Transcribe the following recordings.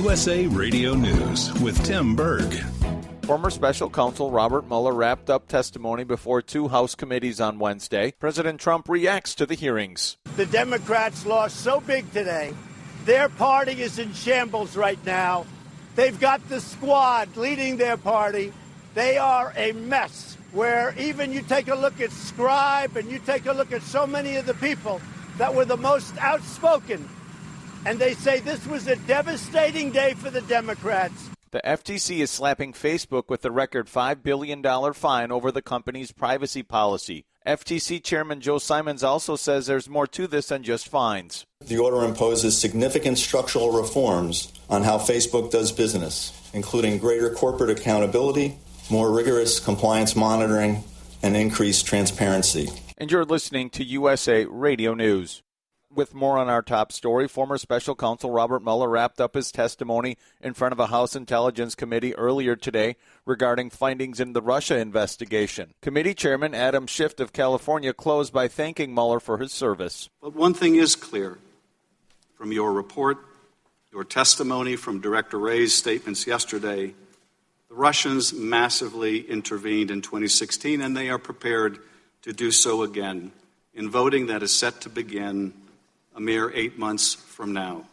USA Radio News with Tim Berg. Former special counsel Robert Mueller wrapped up testimony before two House committees on Wednesday. President Trump reacts to the hearings. The Democrats lost so big today. Their party is in shambles right now. They've got the squad leading their party. They are a mess, where even you take a look at Scribe and you take a look at so many of the people that were the most outspoken, and they say this was a devastating day for the Democrats. The FTC is slapping Facebook with a record $5 billion fine over the company's privacy policy. FTC Chairman Joe Simons also says there's more to this than just fines. The order imposes significant structural reforms on how Facebook does business, including greater corporate accountability, more rigorous compliance monitoring, and increased transparency. And you're listening to USA Radio News. With more on our top story, former special counsel Robert Mueller wrapped up his testimony in front of a House Intelligence Committee earlier today regarding findings in the Russia investigation. Committee Chairman Adam Schiff of California closed by thanking Mueller for his service. But one thing is clear from your report, your testimony, from Director Wray's statements yesterday. The Russians massively intervened in 2016, and they are prepared to do so again in voting that is set to begin a mere 8 months from now.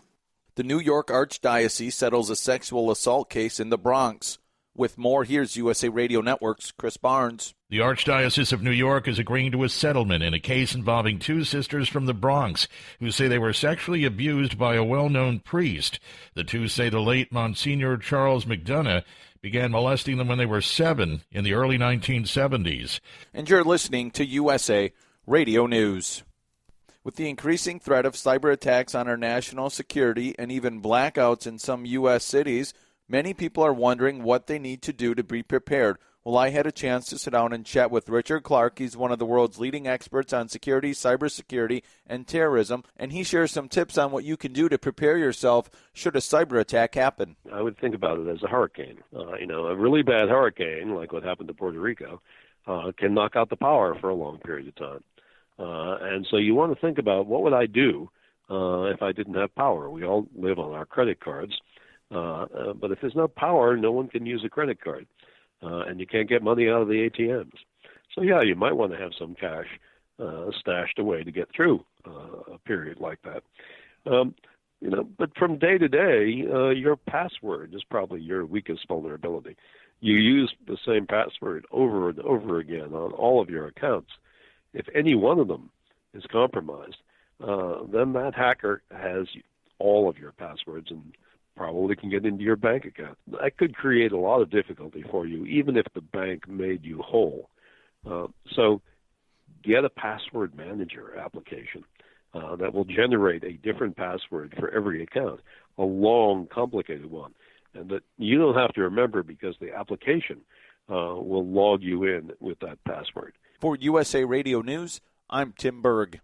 The New York Archdiocese settles a sexual assault case in the Bronx. With more, here's USA Radio Network's Chris Barnes. The Archdiocese of New York is agreeing to a settlement in a case involving two sisters from the Bronx who say they were sexually abused by a well-known priest. The two say the late Monsignor Charles McDonough began molesting them when they were 7 in the early 1970s. And you're listening to USA Radio News. With the increasing threat of cyber attacks on our national security and even blackouts in some U.S. cities, many people are wondering what they need to do to be prepared. Well, I had a chance to sit down and chat with Richard Clark. He's one of the world's leading experts on security, cybersecurity, and terrorism, and he shares some tips on what you can do to prepare yourself should a cyber attack happen. I would think about it as a hurricane. A really bad hurricane, like what happened to Puerto Rico, can knock out the power for a long period of time. And so you want to think about, what would I do if I didn't have power? We all live on our credit cards, but if there's no power, no one can use a credit card, and you can't get money out of the ATMs. So, yeah, you might want to have some cash stashed away to get through a period like that. But from day to day, your password is probably your weakest vulnerability. You use the same password over and over again on all of your accounts. If any one of them is compromised, then that hacker has all of your passwords and probably can get into your bank account. That could create a lot of difficulty for you, even if the bank made you whole. So get a password manager application that will generate a different password for every account, a long, complicated one, and that you don't have to remember because the application will log you in with that password. For USA Radio News, I'm Tim Berg.